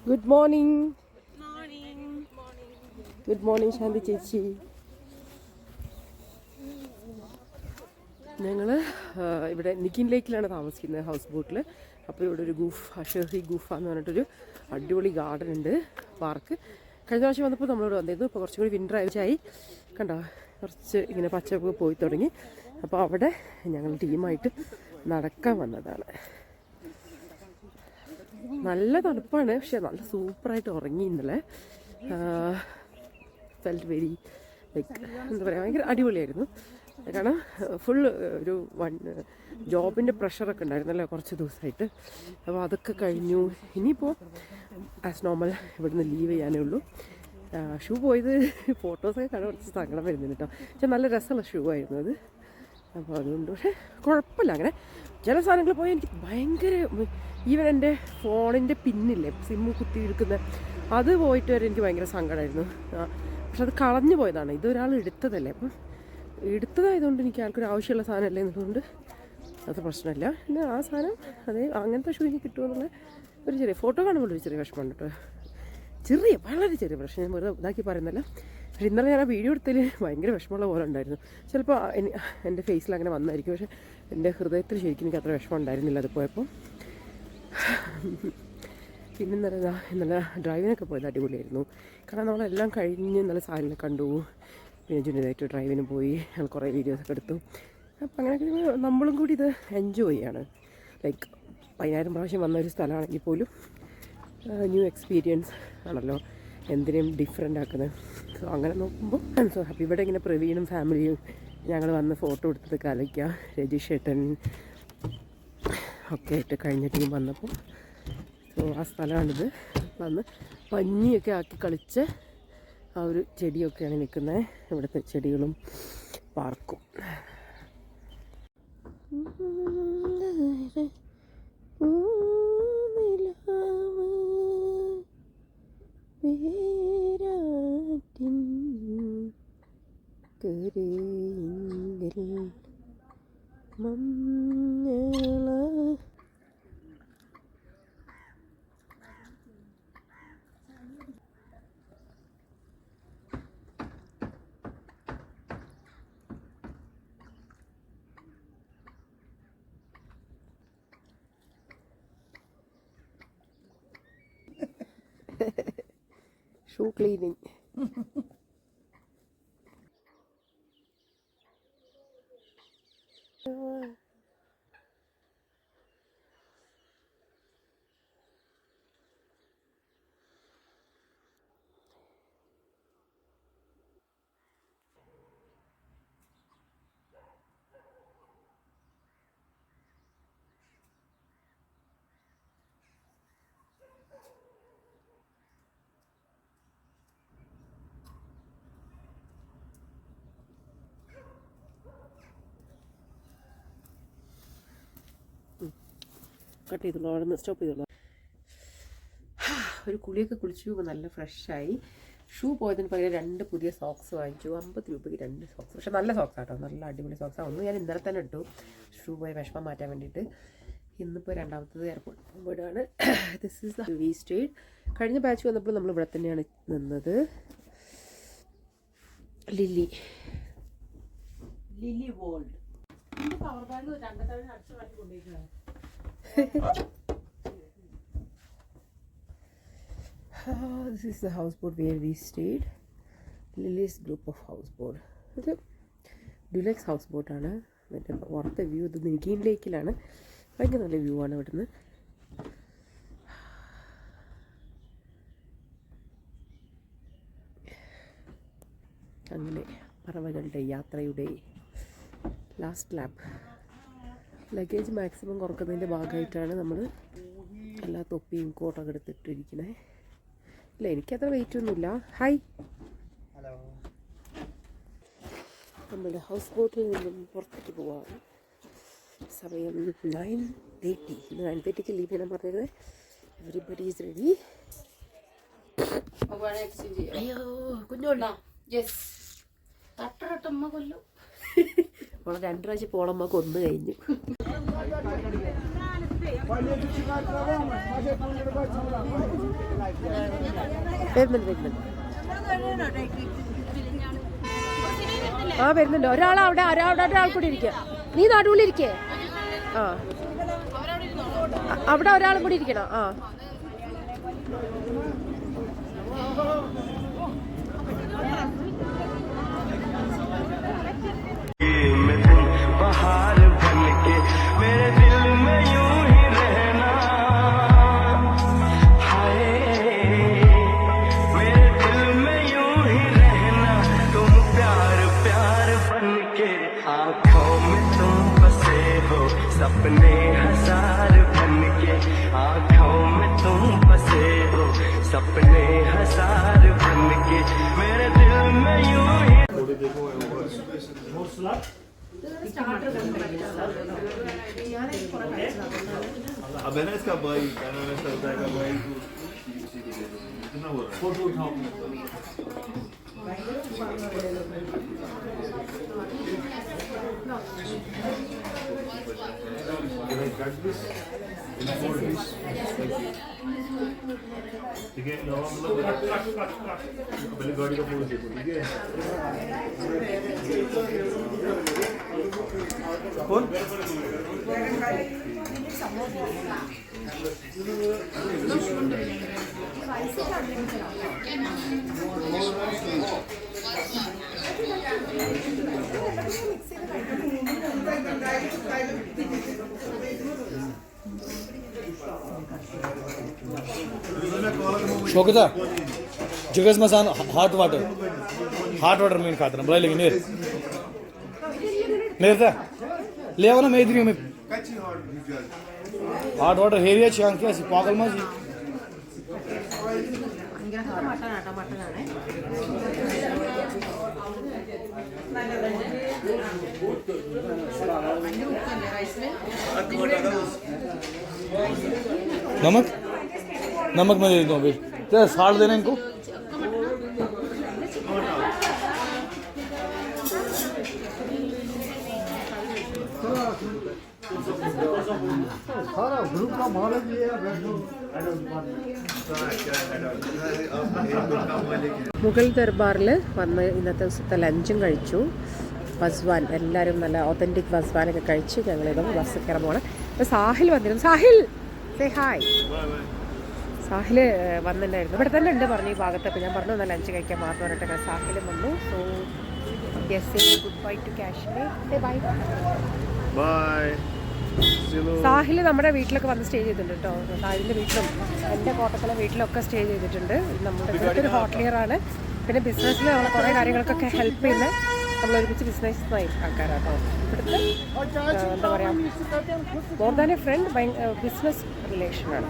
Good morning. Good morning ശാന്തി ചേച്ചി. ഞങ്ങൾ ഇവിടെ നിക്കിൻ ലേക്കിലാണ് താമസിക്കുന്നത്, ഹൗസ് ബോട്ടിൽ. അപ്പോൾ ഇവിടെ ഒരു ഷെഹി ഗൂഫ എന്ന് പറഞ്ഞിട്ടൊരു അടിപൊളി ഗാർഡൻ ഉണ്ട്, പാർക്ക്. കഴിഞ്ഞ പ്രാവശ്യം വന്നപ്പോൾ നമ്മളിവിടെ വന്നിരുന്നു. ഇപ്പോൾ കുറച്ചും കൂടി വിൻ്റർ ആയി കണ്ടോ, കുറച്ച് ഇങ്ങനെ പച്ചപ്പ് പോയി തുടങ്ങി. അപ്പോൾ അവിടെ ഞങ്ങൾ ടീമായിട്ട് നടക്കാൻ വന്നതാണ്. നല്ല തണുപ്പാണ്, പക്ഷെ നല്ല സൂപ്പറായിട്ട് ഉറങ്ങി ഇന്നലെ. ഫെൽറ്റ് വെരി ലൈക്ക് എന്താ പറയുക, ഭയങ്കര അടിപൊളിയായിരുന്നു. കാരണം ഫുൾ ഒരു ജോബിൻ്റെ പ്രഷറൊക്കെ ഉണ്ടായിരുന്നല്ലോ കുറച്ച് ദിവസമായിട്ട്. അപ്പോൾ അതൊക്കെ കഴിഞ്ഞു. ഇനിയിപ്പോൾ ആസ് നോർമൽ ഇവിടുന്ന് ലീവ് ചെയ്യാനേ ഉള്ളൂ. ഷൂ പോയത് ഫോട്ടോസൊക്കെ കാണാൻ കുറച്ച് സങ്കടം വരുന്നുണ്ട് കേട്ടോ. പക്ഷെ നല്ല രസമുള്ള ഷൂ ആയിരുന്നു അത്. അപ്പോൾ അതുകൊണ്ട് പക്ഷേ കുഴപ്പമില്ല. അങ്ങനെ ചില സാധനങ്ങൾ പോയി എനിക്ക് ഭയങ്കര, ഈവൻ എൻ്റെ ഫോണിൻ്റെ പിന്നില്ലേ സിമ്മ് കുത്തി ഇരിക്കുന്ന അത് പോയിട്ട് വരെ എനിക്ക് ഭയങ്കര സങ്കടമായിരുന്നു. പക്ഷെ അത് കളഞ്ഞു പോയതാണ്, ഇതൊരാൾ എടുത്തതല്ലേ. അപ്പം എടുത്തതായതുകൊണ്ട് എനിക്ക് ആൾക്കൊരു ആവശ്യമുള്ള സാധനമല്ലേ എന്നതുകൊണ്ട് അത് പ്രശ്നമില്ല. പിന്നെ ആ സാധനം അങ്ങനത്തെ ഷൂ എനിക്ക് കിട്ടുമെന്നുള്ള ഒരു ചെറിയ ഫോട്ടോ കാണുമ്പോൾ ഒരു ചെറിയ വിഷമമുണ്ട് കേട്ടോ. വളരെ ചെറിയ പ്രശ്നം. ഞാൻ വെറുതെ ഇതാക്കി പറയുന്നില്ല. പക്ഷേ ഇന്നലെ ഞാൻ ആ വീഡിയോ എടുത്തതിൽ ഭയങ്കര വിഷമമുള്ള പോലെ ഉണ്ടായിരുന്നു. ചിലപ്പോൾ എൻ്റെ ഫേസിൽ അങ്ങനെ വന്നായിരിക്കും, പക്ഷേ എൻ്റെ ഹൃദയത്തിൽ ശരിക്കും എനിക്ക് അത്ര വിഷമം ഉണ്ടായിരുന്നില്ല അത് പോയപ്പോൾ. പിന്നെ ഇന്നലെ ഡ്രൈവിനൊക്കെ പോയത് അടിപൊളിയായിരുന്നു. കാരണം നമ്മളെല്ലാം കഴിഞ്ഞ് ഇന്നലെ സാലിനെ കണ്ടു, പിന്നെ ജുനിയറായിട്ട് ഡ്രൈവിന് പോയി, ഞങ്ങൾ കുറേ വീഡിയോസൊക്കെ എടുത്തു. അപ്പം അങ്ങനെയൊക്കെ നമ്മളും കൂടി ഇത് എൻജോയ് ചെയ്യാണ്. ലൈക്ക് 10,000 പ്രാവശ്യം വന്ന ഒരു സ്ഥലമാണെങ്കിൽ പോലും ന്യൂ എക്സ്പീരിയൻസ് ആണല്ലോ, എന്തിനേയും ഡിഫറെൻ്റ് ആക്കുന്നത്. സോ അങ്ങനെ നോക്കുമ്പോൾ സോ ഹാപ്പി. ഇവിടെ ഇങ്ങനെ പ്രവീണും ഫാമിലിയും ഞങ്ങൾ വന്ന് ഫോട്ടോ എടുത്തത് കലയ്ക്കുക, രജീഷ് ഏട്ടൻ ഒക്കെ ആയിട്ട് കഴിഞ്ഞ ടീം വന്നപ്പോൾ. സോ ആ സ്ഥലമാണിത്. വന്ന് പഞ്ഞിയൊക്കെ ആക്കി കളിച്ച് ആ ഒരു ചെടിയൊക്കെയാണ് നിൽക്കുന്നത്. ഇവിടുത്തെ ചെടികളും പാർക്കും. Shoe cleaning. കട്ട് ചെയ്തോളൂ, അവിടെ നിന്ന് സ്റ്റോപ്പ് ചെയ്തോളൂ. ഒരു കുളിയൊക്കെ കുളിച്ചു, നല്ല ഫ്രഷായി. ഷൂ പോയതിന് പകരം 2 പുതിയ സോക്സ് വാങ്ങിച്ചു. 50 രൂപയ്ക്ക് 2 സോക്സ്. പക്ഷെ നല്ല സോക്സ് ആട്ടോ, നല്ല അടിപൊളി സോക്സാണ്. ഒന്ന് ഞാൻ ഇന്നലെ തന്നെ ഇട്ടു ഷൂ പോയ വിഷമം മാറ്റാൻ വേണ്ടിയിട്ട്. ഇന്നിപ്പോൾ രണ്ടാമത്തത് എയർപോർട്ട് പോകുമ്പോഴാണ്. This is the we stayed. കഴിഞ്ഞ ബാച്ച് വന്നപ്പോൾ നമ്മൾ ഇവിടെ തന്നെയാണ് നിന്നത്. Lily World. This is the houseboat where we stayed. Lily's group of houseboat. ഇത് ഡുലക്സ് ഹൗസ് ബോട്ടാണ്. മറ്റേ പുറത്തെ വ്യൂ ഇത് നിഗീൻ ലേക്കിലാണ്. ഭയങ്കര നല്ല വ്യൂ ആണ് ഇവിടുന്ന്. അങ്ങനെ പറവകളുടെ യാത്രയുടെ ലാസ്റ്റ് ലാപ്പ്. ലഗേജ് മാക്സിമം കുറക്കുന്നതിൻ്റെ ഭാഗമായിട്ടാണ് നമ്മൾ എല്ലാ തൊപ്പിയും കോട്ടൊക്കെ എടുത്തിട്ടിരിക്കണേ. ഇല്ല, എനിക്കത്ര വെയിറ്റ് ഒന്നുമില്ല. ഹായ്. നമ്മുടെ ഹൗസ് ബോട്ടിൽ നിന്നും പുറത്തേക്ക് പോവാണ്. സമയം 9:30. 9:30ക്ക് ലീവ് ചെയ്യാൻ പറഞ്ഞിരുന്നത്. Everybody is ready. അയ്യോ കുഞ്ഞോളാ. യെസ്. തട്ടറട്ടമ്മ കൊല്ലു. അവളെ 2 പ്രാവശ്യം പോളമ്മ കൊന്നു കഴിഞ്ഞു. വരുന്നുണ്ട്. ആ വരുന്നുണ്ട്. ഒരാൾ കൂടി ഇരിക്കുക. നീ നടുവിലിരിക്കേ. ആ അവിടെ ഒരാളും കൂടി ഇരിക്കണം. ആ सपने हजार बन के आँखों में तुम बसे हो, सपने हजार बन के मेरे दिल में यूं ही. अब है ना इसका भाई का भाई कितना बोल रहा है? ठीक है, पहले गाड़ी का फोटो देखो. ठीक है, कौन शोकता जगस मसान हॉट वाटर मीन खाते ना लेकिन नेर था ले आओ ना मेदरी में हॉट वाटर हेरिया चांग क्या सी पागल मजी नमक नमक मैं दे देता हूँ भाई. क्या साल्ट देना इनको. सारा ग्रुप का मालिक ये है. മുഗൾ ദർബാറിൽ വന്ന് ഇന്നത്തെ ദിവസത്തെ ലഞ്ചും കഴിച്ചു. വസ്വാൻ എല്ലാവരും നല്ല ഒത്തൻറ്റിക് വസ്വാനൊക്കെ കഴിച്ച് ഞങ്ങളിത് ബസ് കയറാൻ പോകണം. അപ്പോൾ സാഹിൽ വന്നിരുന്നു. Sahil say hi. സാഹിൽ വന്നിട്ടുണ്ടായിരുന്നു. ഇവിടെ തന്നെ ഉണ്ട് പറഞ്ഞു ഈ ഭാഗത്തൊക്കെ. ഞാൻ പറഞ്ഞു എന്നാൽ ലഞ്ച് കഴിക്കാൻ മാത്രം പറഞ്ഞിട്ടൊക്കെ സാഹിലും വന്നു. So yes good bye to Kashmir. Say bye bye. Sahil നമ്മുടെ വീട്ടിലൊക്കെ വന്ന് സ്റ്റേ ചെയ്തിട്ടുണ്ട് കേട്ടോ. സാഹിലിൻ്റെ വീട്ടിലും എൻ്റെ കോട്ടക്കല വീട്ടിലൊക്കെ സ്റ്റേ ചെയ്തിട്ടുണ്ട്. നമ്മുടെ ഇവിടുത്തെ ഒരു ഹോട്ടലിയറാണ്. പിന്നെ ബിസിനസ്സിൽ നമ്മളെ കുറേ കാര്യങ്ങൾക്കൊക്കെ ഹെൽപ്പ് ചെയ്യുന്ന നമ്മളൊരുമിച്ച് ബിസിനസ് ആൾക്കാരാട്ടോ. ഇവിടുത്തെ എന്താ പറയുക, more than a friend, business റിലേഷനാണ്.